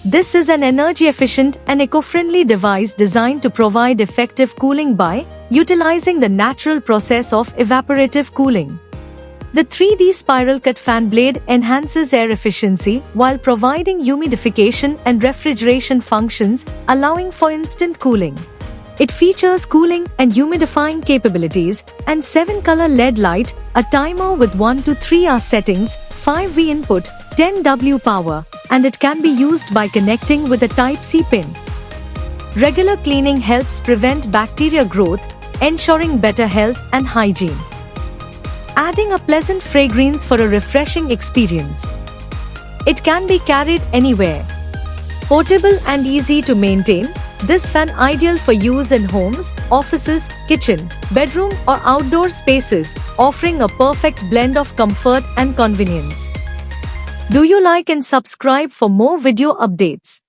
This is an energy-efficient and eco-friendly device designed to provide effective cooling by utilizing the natural process of evaporative cooling. The 3D spiral cut fan blade enhances air efficiency while providing humidification and refrigeration functions, allowing for instant cooling. It features cooling and humidifying capabilities and 7-color LED light, a timer with 1 to 3 hour settings, 5V input, 10W power, and it can be used by connecting with a Type-C pin. Regular cleaning helps prevent bacteria growth, ensuring better health and hygiene. Adding a pleasant fragrance for a refreshing experience. It can be carried anywhere. Portable and easy to maintain, this fan ideal for use in homes, offices, kitchen, bedroom or outdoor spaces, offering a perfect blend of comfort and convenience. Do you like and subscribe for more video updates?